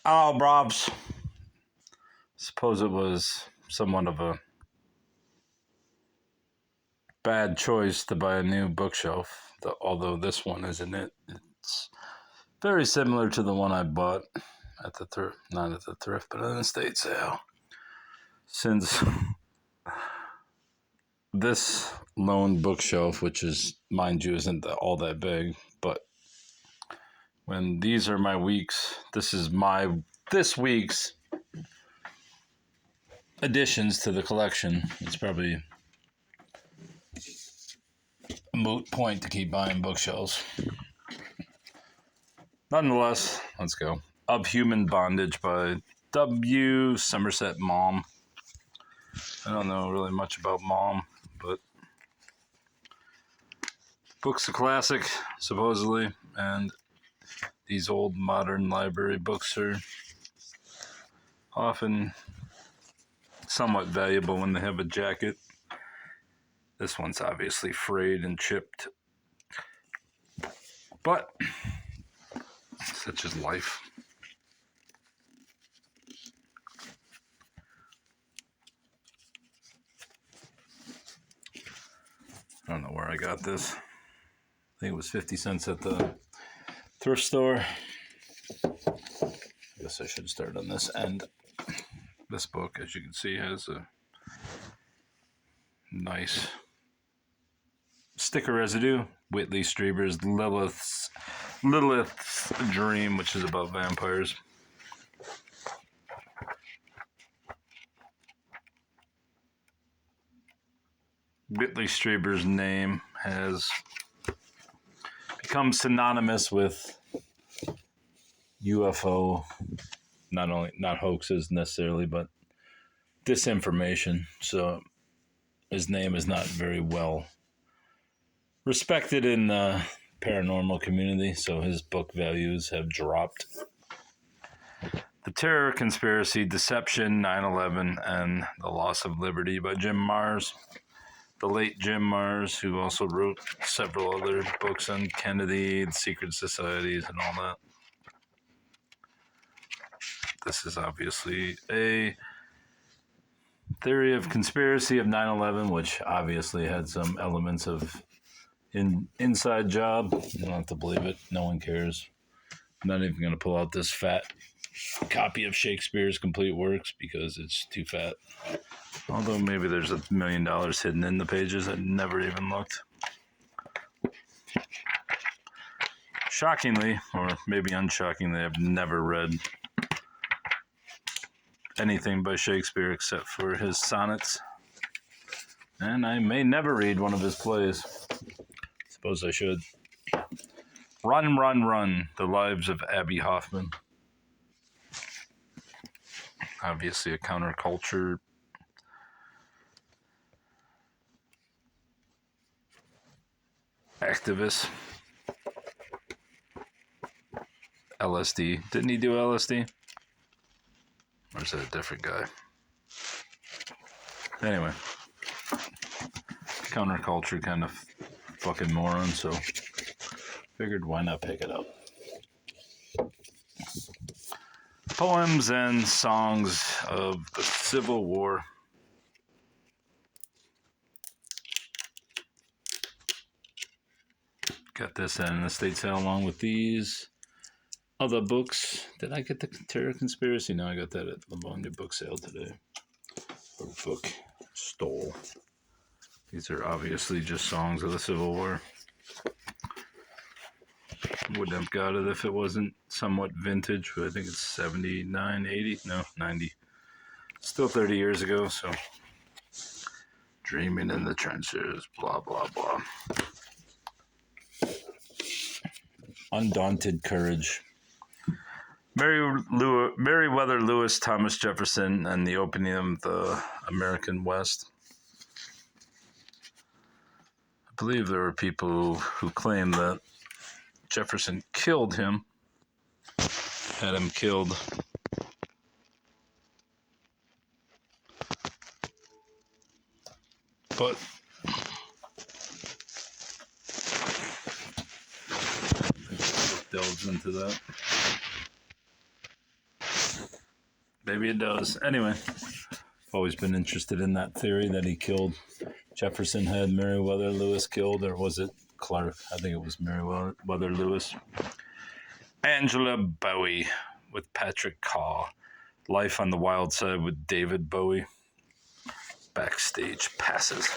Oh, Brobs. Suppose it was somewhat of a bad choice to buy a new bookshelf, although this one isn't it. It's very similar to the one I bought at the thrift, not at the thrift, but at an estate sale. Since this lone bookshelf, which is, mind you, isn't all that big, but when these are my weeks, this week's additions to the collection. It's probably a moot point to keep buying bookshelves. Nonetheless, let's go. Of Human Bondage by W. Somerset Maugham. I don't know really much about Maugham, but book's a classic, supposedly, and these old modern library books are often somewhat valuable when they have a jacket. This one's obviously frayed and chipped, but such is life. I don't know where I got this. I think it was 50 cents at the thrift store. I guess I should start on this end. This book, as you can see, has a nice sticker residue. Whitley Strieber's Lilith's Dream, which is about vampires. Whitley Strieber's name has become synonymous with UFO, not hoaxes necessarily, but disinformation. So his name is not very well respected in the paranormal community, so his book values have dropped. The Terror Conspiracy, Deception, 9/11, and The Loss of Liberty by Jim Marrs. The late Jim Marrs, who also wrote several other books on Kennedy, the secret societies, and all that. This is obviously a theory of conspiracy of 9/11, which obviously had some elements of inside job. You don't have to believe it. No one cares. I'm not even going to pull out this fat copy of Shakespeare's complete works because it's too fat. Although maybe there's $1 million hidden in the pages. I never even looked. Shockingly, or maybe unshockingly, I've never read anything by Shakespeare except for his sonnets. And I may never read one of his plays. Suppose I should. Run, Run, Run, The Lives of Abbie Hoffman. Obviously a counterculture activist. LSD. Didn't he do LSD? Or is that a different guy? Anyway. Counterculture kind of fucking moron, so figured why not pick it up. Poems and Songs of the Civil War. Got this at an estate sale along with these other books. Did I get the Terror Conspiracy? No, I got that at Livonia book sale today. Or book stole. These are obviously just songs of the Civil War. Wouldn't have got it if it wasn't somewhat vintage, but I think it's 79, 80, no, 90. Still 30 years ago, so. Dreaming in the trenches, blah, blah, blah. Undaunted Courage. Meriwether Lewis, Thomas Jefferson, and the Opening of the American West. I believe there were people who claim that Jefferson killed him, had him killed. But delves into that. maybe it does. Anyway, I've always been interested in that theory that he killed. Jefferson had Meriwether Lewis killed, or was it Clark? I think it was Meriwether Lewis. Angela Bowie with Patrick Carr. Life on the Wild Side with David Bowie. Backstage passes.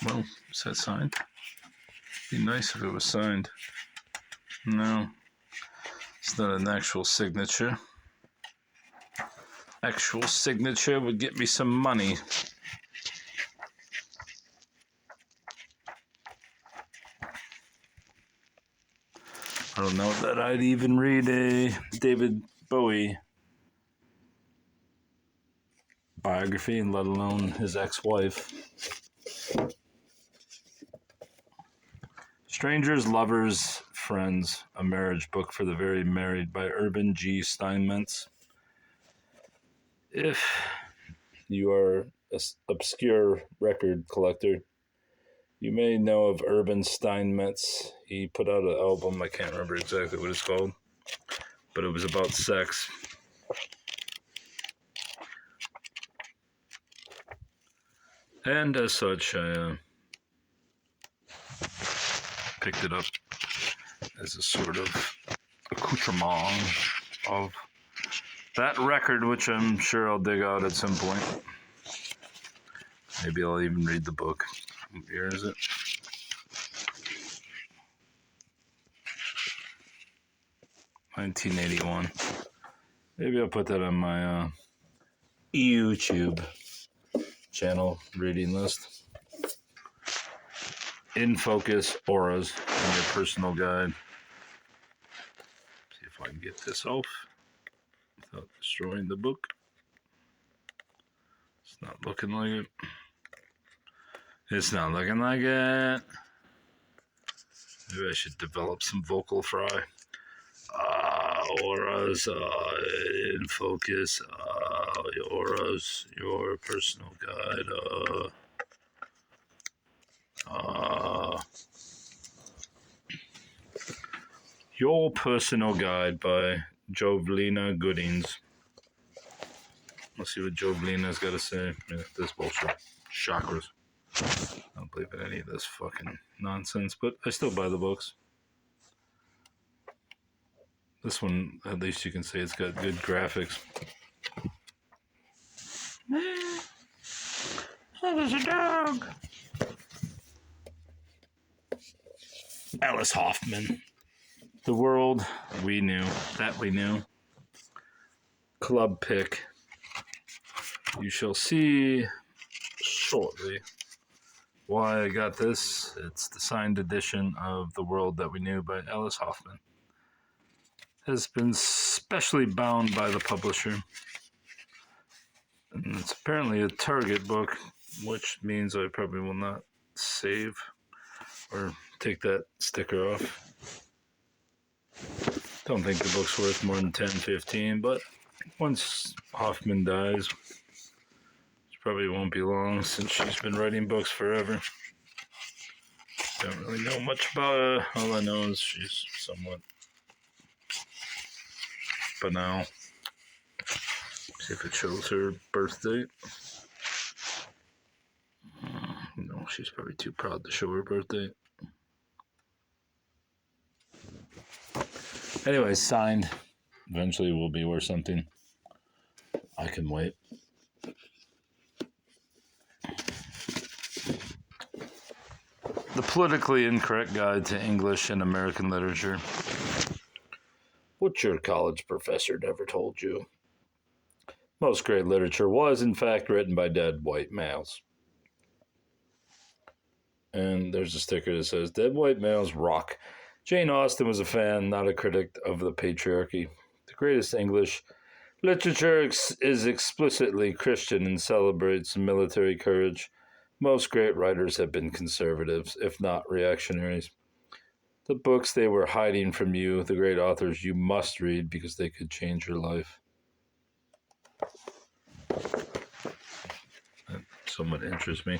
Well, is that signed? Be nice if it was signed. No. It's not an actual signature. Actual signature would get me some money. I don't know that I'd even read a David Bowie biography, let alone his ex-wife. Strangers, Lovers, Friends, a marriage book for the very married by Urban G. Steinmetz. If you are an obscure record collector, you may know of Urban Steinmetz. He put out an album, I can't remember exactly what it's called, but it was about sex. And as such, I picked it up as a sort of accoutrement of that record, which I'm sure I'll dig out at some point. Maybe I'll even read the book. What year is it? $1981. Maybe I'll put that on my YouTube channel reading list. In Focus, Auras, and Your Personal Guide. See if I can get this off without destroying the book. It's not looking like it. It's not looking like it. Maybe I should develop some vocal fry. Auras, In Focus, Auras, Your Personal Guide, Your Personal Guide by Jovlina Goodings. Let's see what Jovlina's got to say. Yeah, this bullshit. Chakras. I don't believe in any of this fucking nonsense, but I still buy the books. This one, at least you can say it's got good graphics. Oh, there's a dog. Alice Hoffman. The World We Knew. That We Knew. Club pick. You shall see shortly why I got this. It's the signed edition of The World That We Knew by Alice Hoffman. Has been specially bound by the publisher. And it's apparently a Target book, which means I probably will not save or take that sticker off. Don't think the book's worth more than 10, 15, but once Hoffman dies, it probably won't be long since she's been writing books forever. Don't really know much about her. All I know is she's somewhat banal. See if it shows her birth date. No, she's probably too proud to show her birth date. Anyway, signed. Eventually will be worth something. I can wait. The Politically Incorrect Guide to English and American Literature. What your college professor never told you. Most great literature was, in fact, written by dead white males. And there's a sticker that says, Dead white males rock. Jane Austen was a fan, not a critic of the patriarchy. The greatest English literature is explicitly Christian and celebrates military courage. Most great writers have been conservatives, if not reactionaries. The books they were hiding from you, the great authors you must read because they could change your life. That somewhat interests me.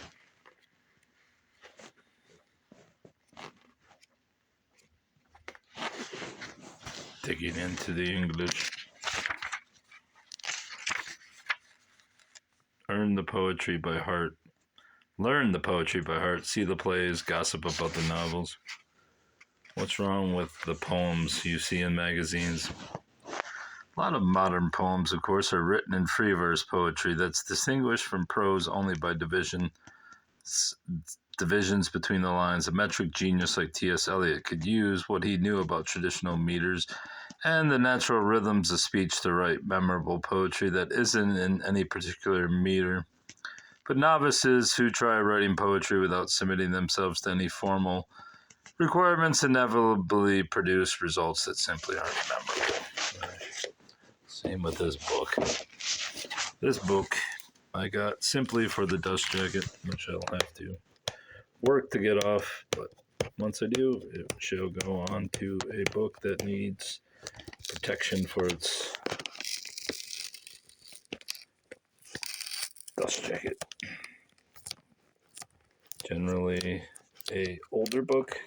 digging into the English. Earn the poetry by heart. Learn the poetry by heart. See the plays. Gossip about the novels. What's wrong with the poems you see in magazines? A lot of modern poems, of course, are written in free verse poetry that's distinguished from prose only by divisions between the lines. A metric genius like T.S. Eliot could use what he knew about traditional meters and the natural rhythms of speech to write memorable poetry that isn't in any particular meter. But novices who try writing poetry without submitting themselves to any formal requirements inevitably produce results that simply aren't memorable. Same with this book. This book I got simply for the dust jacket, which I'll have to work to get off, but once I do, it shall go on to a book that needs protection for its dust jacket. Generally a older book,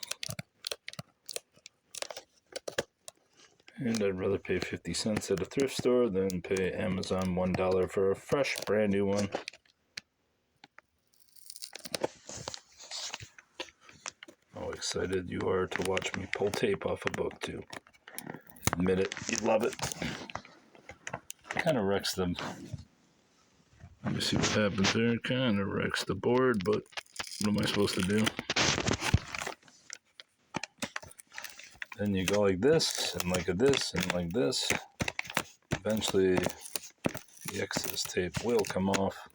and I'd rather pay 50 cents at a thrift store than pay Amazon $1 for a fresh, brand new one. How excited you are to watch me pull tape off a book, too. Admit it, you love it. Kind of wrecks them. Let me see what happens there. Kind of wrecks the board, but what am I supposed to do? Then you go like this, and like this, and like this. Eventually, the excess tape will come off.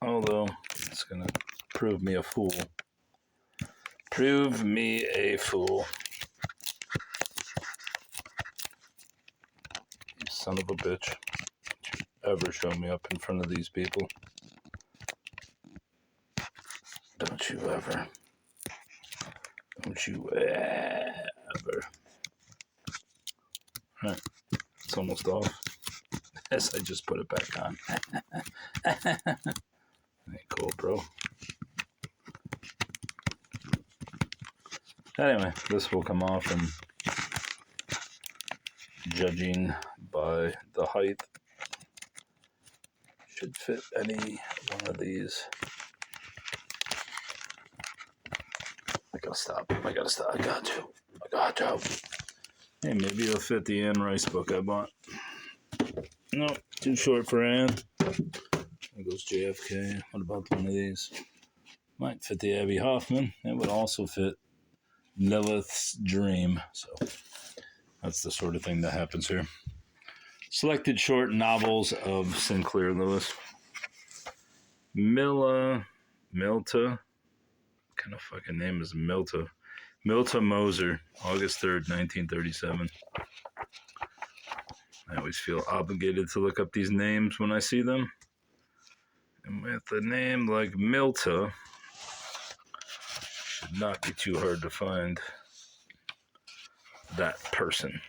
Although, it's going to prove me a fool. Prove me a fool. You son of a bitch. Don't you ever show me up in front of these people. Don't you ever. Don't you ever. Alright, it's almost off. Yes, I just put it back on. Ain't cool, bro. Anyway, this will come off, and judging by the height, should fit any one of these. I gotta stop. I got to. Hey, maybe it'll fit the Anne Rice book I bought. Nope, too short for Anne. There goes JFK. What about one of these? Might fit the Abby Hoffman. It would also fit Lilith's Dream. So that's the sort of thing that happens here. Selected short novels of Sinclair Lewis. Milta. What kind of fucking name is Milta? Milta Moser, August 3rd, 1937. I always feel obligated to look up these names when I see them. And with a name like Milta, should not be too hard to find that person.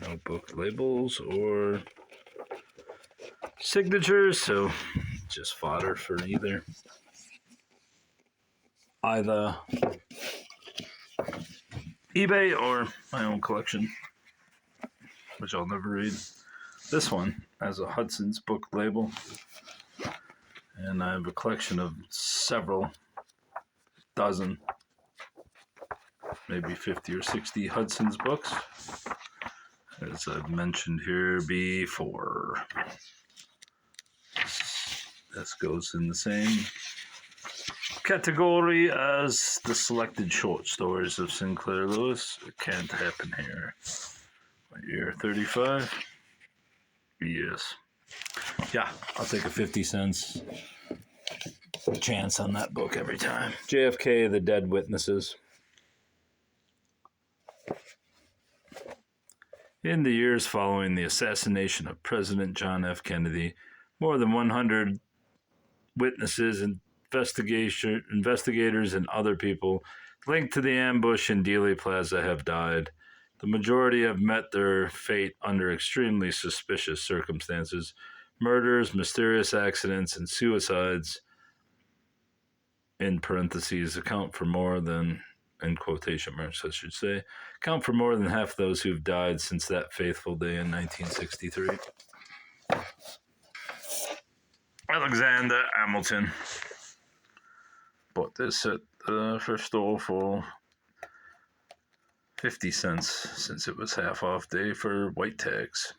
No book labels or signatures, so just fodder for either eBay or my own collection, which I'll never read. This one has a Hudson's book label, and I have a collection of several dozen, maybe 50 or 60 Hudson's books, as I've mentioned here before. This goes in the same category as the selected short stories of Sinclair Lewis. It can't happen here. What year? 35? Yes. Yeah, I'll take a 50 cents chance on that book every time. JFK, The Dead Witnesses. In the years following the assassination of President John F. Kennedy, more than 100 witnesses and investigators and other people linked to the ambush in Dealey Plaza have died. The majority have met their fate under extremely suspicious circumstances. Murders, mysterious accidents, and suicides, in parentheses, account for more than in quotation marks, I should say, account for more than half those who've died since that fateful day in 1963. Alexander Hamilton. Bought this at the first store for 50 cents since it was half off day for white tags.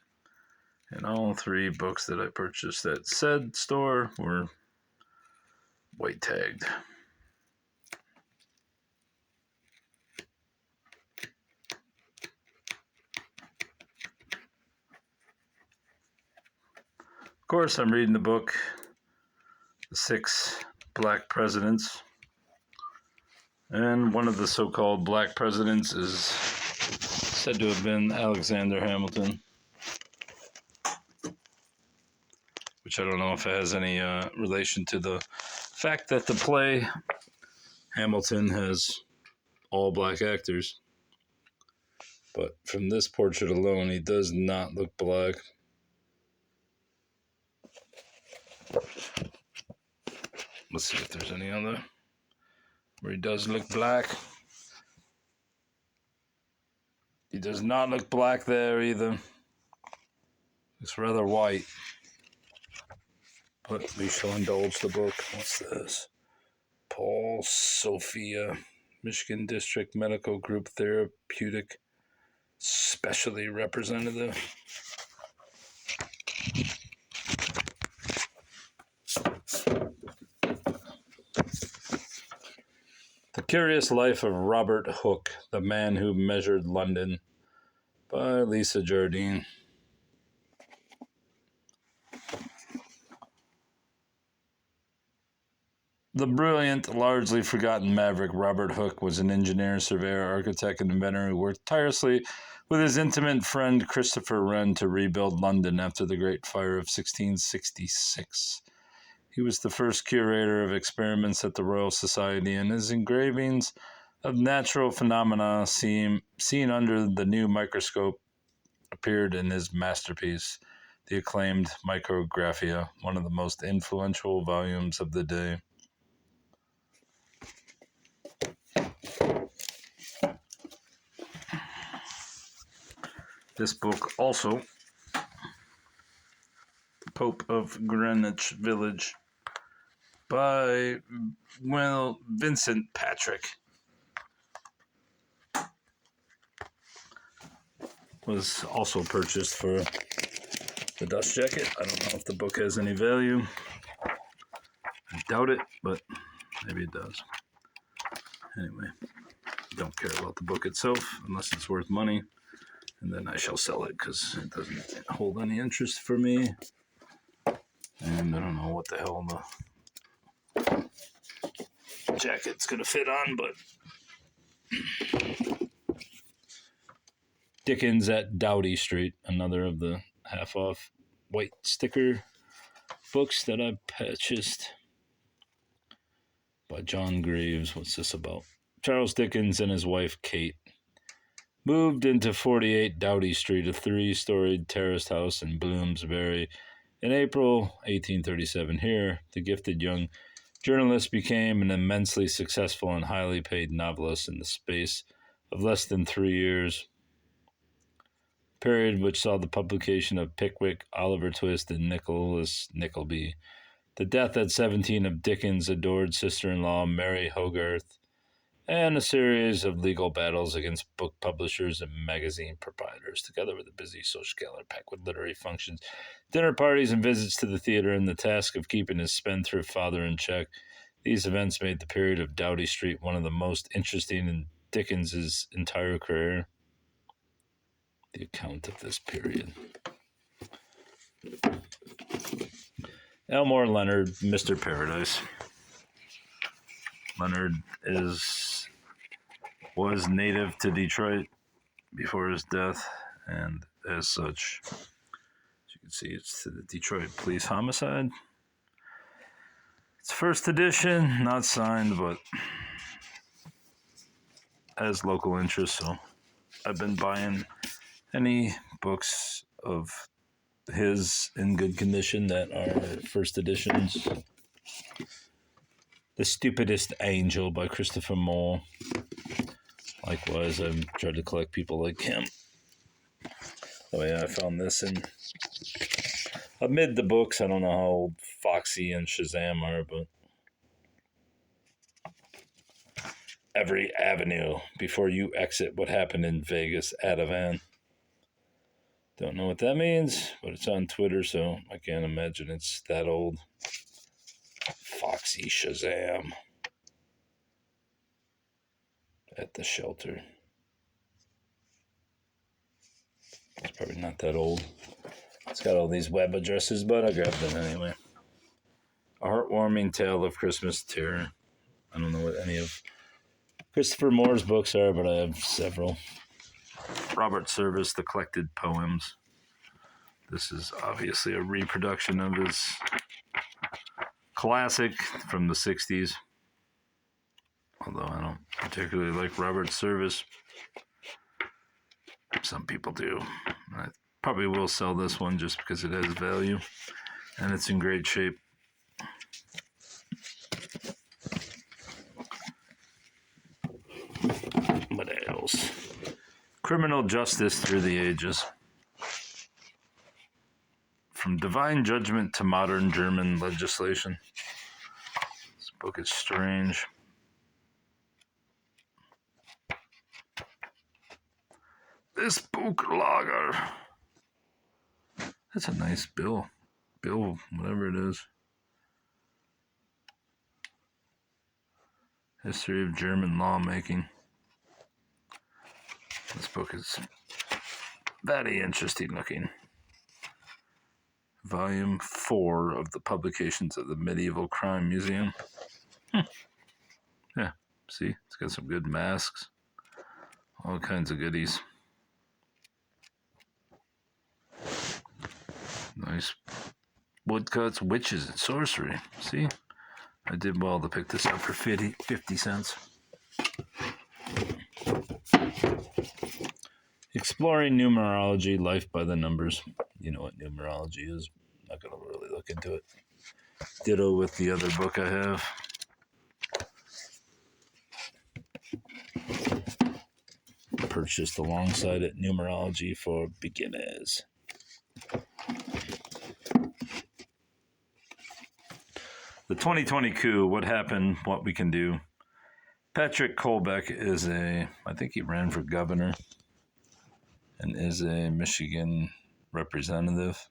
And all three books that I purchased at said store were white tagged. Of course, I'm reading the book, The Six Black Presidents. And one of the so-called black presidents is said to have been Alexander Hamilton, which I don't know if it has any relation to the fact that the play Hamilton has all black actors. But from this portrait alone, he does not look black. Let's see if there's any other where he does look black. He does not look black there either. It's rather white. But we shall indulge the book. What's this? Paul Sophia, Michigan District Medical Group Therapeutic Specialty Representative. The Curious Life of Robert Hooke, the Man Who Measured London, by Lisa Jardine. The brilliant, largely forgotten maverick Robert Hooke was an engineer, surveyor, architect, and inventor who worked tirelessly with his intimate friend Christopher Wren to rebuild London after the Great Fire of 1666. He was the first curator of experiments at the Royal Society, and his engravings of natural phenomena seen under the new microscope appeared in his masterpiece, the acclaimed Micrographia, one of the most influential volumes of the day. This book also, The Pope of Greenwich Village, by, Vincent Patrick, was also purchased for the dust jacket. I don't know if the book has any value. I doubt it, but maybe it does. Anyway, don't care about the book itself unless it's worth money, and then I shall sell it because it doesn't hold any interest for me. And I don't know what the hell the jacket's gonna fit on, but Dickens at Doughty Street, another of the half-off white sticker books that I purchased, by John Greaves. What's this about? Charles Dickens and his wife Kate moved into 48 Doughty Street, a 3-storied terraced house in Bloomsbury, in April 1837. Here, the gifted young journalist became an immensely successful and highly paid novelist in the space of less than 3 years, period which saw the publication of Pickwick, Oliver Twist, and Nicholas Nickleby, the death at 17 of Dickens' adored sister-in-law Mary Hogarth, and a series of legal battles against book publishers and magazine proprietors, together with a busy social calendar packed with literary functions, dinner parties, and visits to the theater, and the task of keeping his spendthrift father in check. These events made the period of Doughty Street one of the most interesting in Dickens's entire career. The account of this period. Elmore Leonard, Mr. Paradise. Leonard was native to Detroit before his death, and as such, as you can see, it's to the Detroit Police Homicide. It's first edition, not signed, but has local interest, so I've been buying any books of his in good condition that are first editions. The Stupidest Angel by Christopher Moore. Likewise, I've tried to collect people like him. Oh yeah, I found this in amid the books. I don't know how old Foxy and Shazam are, but Every Avenue Before You Exit What Happened in Vegas, Ativan. Don't know what that means, but it's on Twitter, so I can't imagine it's that old. Foxy Shazam at the shelter. It's probably not that old. It's got all these web addresses, but I grabbed them anyway. A Heartwarming Tale of Christmas Terror. I don't know what any of Christopher Moore's books are, but I have several. Robert Service, The Collected Poems. This is obviously a reproduction of his classic from the 60s. Although I don't particularly like Robert Service. Some people do. I probably will sell this one just because it has value. And it's in great shape. What else? Criminal Justice Through the Ages. From Divine Judgment to Modern German Legislation. This book is strange. This Buchlager. That's a nice bill. Bill, whatever it is. History of German Lawmaking. This book is very interesting looking. Volume 4 of the Publications of the Medieval Crime Museum. Yeah, see, it's got some good masks. All kinds of goodies. Nice woodcuts, witches, and sorcery. See? I did well to pick this up for 50 cents. Exploring Numerology, Life by the Numbers. You know what numerology is. I'm not going to really look into it. Ditto with the other book I have. Purchased alongside it, Numerology for Beginners. The 2020 coup, what happened, what we can do. Patrick Colbeck is I think he ran for governor and is a Michigan representative.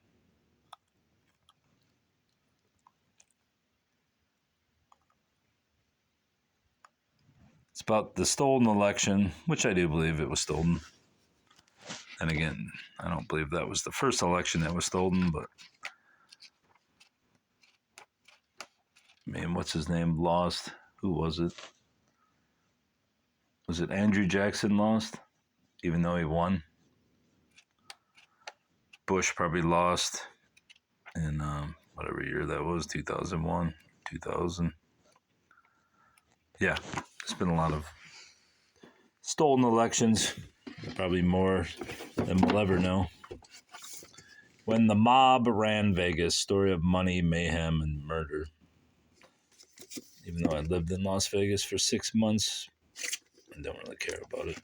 It's about the stolen election, which I do believe it was stolen. And again, I don't believe that was the first election that was stolen, but I mean, what's his name? Lost. Who was it? Was it Andrew Jackson lost? Even though he won? Bush probably lost in whatever year that was, 2001, 2000. Yeah, there's been a lot of stolen elections, probably more than we'll ever know. When the Mob Ran Vegas, Story of Money, Mayhem, and Murder. Even though I lived in Las Vegas for 6 months, I don't really care about it.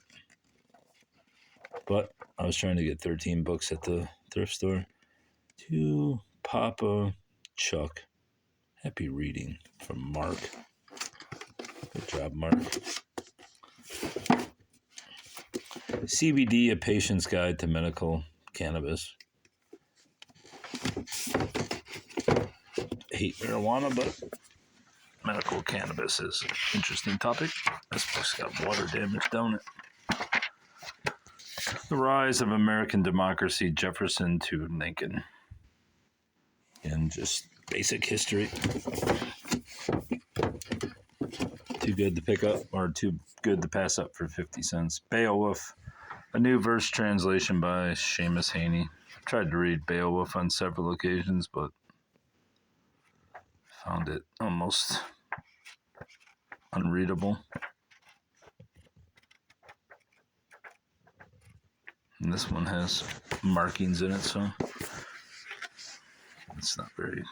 But I was trying to get 13 books at the thrift store. To Papa Chuck. Happy reading from Mark. Good job, Mark. CBD, A Patient's Guide to Medical Cannabis. I hate marijuana, but medical cannabis is an interesting topic. This book's got water damage, don't it? The Rise of American Democracy, Jefferson to Lincoln. And just basic history. Too good to pick up, or too good to pass up for 50 cents. Beowulf, a new verse translation by Seamus Haney. I've tried to read Beowulf on several occasions, but found it almost unreadable. And this one has markings in it, so it's not very...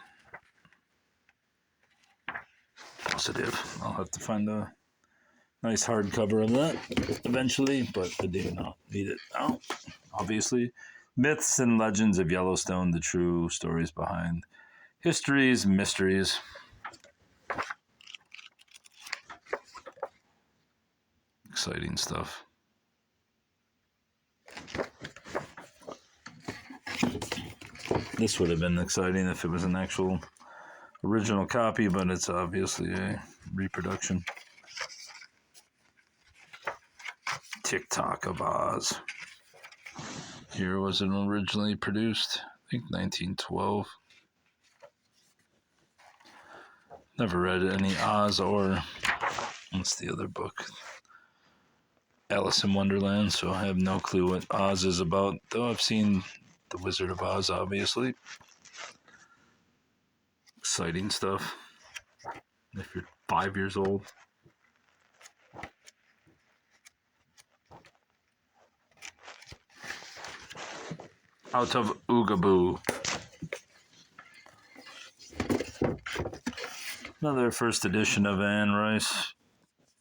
positive. I'll have to find a nice hardcover of that eventually, but I do not need it now, obviously. Myths and Legends of Yellowstone, the true stories behind history's mysteries. Exciting stuff. This would have been exciting if it was an actual original copy, but it's obviously a reproduction. TikTok of Oz. Here was it originally produced, I think 1912. Never read any Oz or, what's the other book? Alice in Wonderland, so I have no clue what Oz is about, though I've seen The Wizard of Oz, obviously. Exciting stuff. If you're 5 years old. Out of Oogaboo. Another first edition of Anne Rice.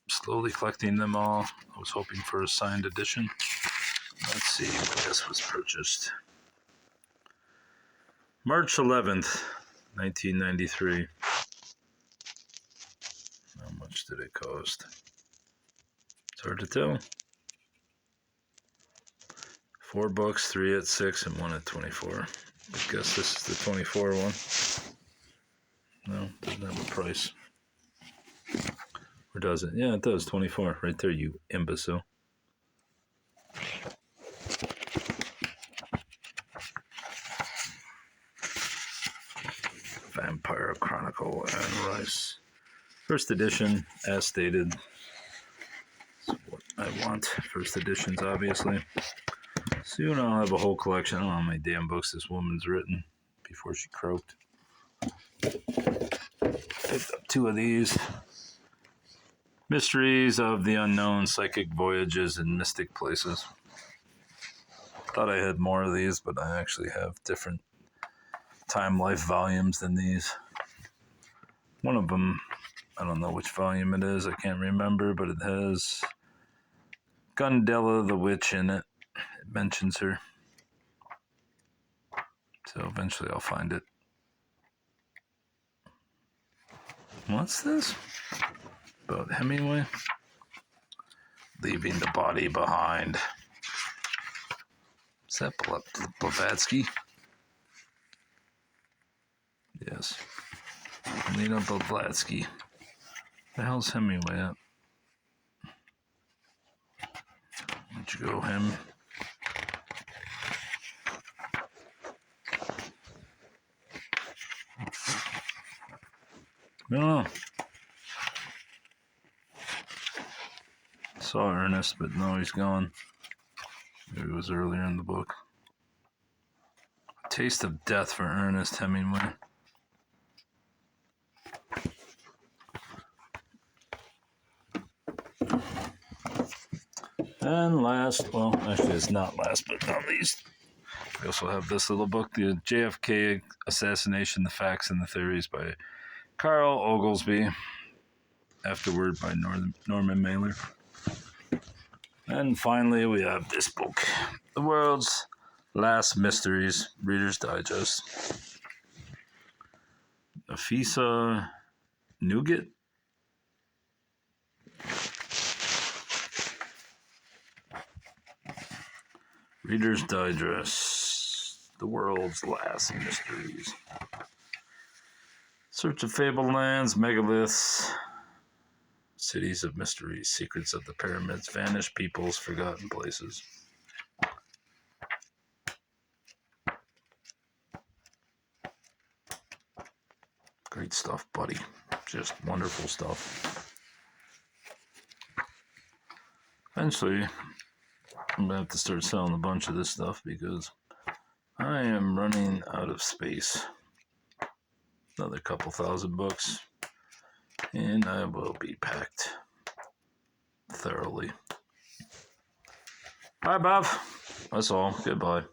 Slowly collecting them all. I was hoping for a signed edition. Let's see when this was purchased. March 11th, 1993. How much did it cost? It's hard to tell. 4 books, 3 at 6 and 1 at 24. I guess this is the 24 one. No, doesn't have a price. Or does it? Yeah, it does. 24. Right there, you imbecile. Vampire Chronicle, Anne Rice. First edition, as stated. That's what I want. First editions, obviously. Soon I'll have a whole collection. I don't know how many damn books this woman's written before she croaked. Picked up 2 of these. Mysteries of the Unknown, Psychic Voyages in Mystic Places. Thought I had more of these, but I actually have different Time Life volumes than these. One of them, I don't know which volume it is, I can't remember, but it has Gundella the Witch in it. It mentions her. So eventually I'll find it. What's this? About Hemingway? Leaving the Body Behind. Is that Blavatsky? Yes. Lena Blavatsky. The hell's Hemingway at? Where'd you go, him? I don't know. Saw Ernest, but no, he's gone. Maybe it was earlier in the book. Taste of Death for Ernest Hemingway. And last, well, actually it's not last, but not least, we also have this little book, The JFK Assassination, The Facts and the Theories by Carl Oglesby. Afterward by Norman Mailer. And finally, we have this book, The World's Last Mysteries, Reader's Digest. Nafisa Nougat. Reader's Digest, The World's Last Mysteries. Search of Fabled Lands, Megaliths, Cities of Mysteries, Secrets of the Pyramids, Vanished Peoples, Forgotten Places. Great stuff, buddy. Just wonderful stuff. Eventually, I'm going to have to start selling a bunch of this stuff because I am running out of space. Another couple thousand books, and I will be packed thoroughly. Bye, Bob. That's all. Goodbye.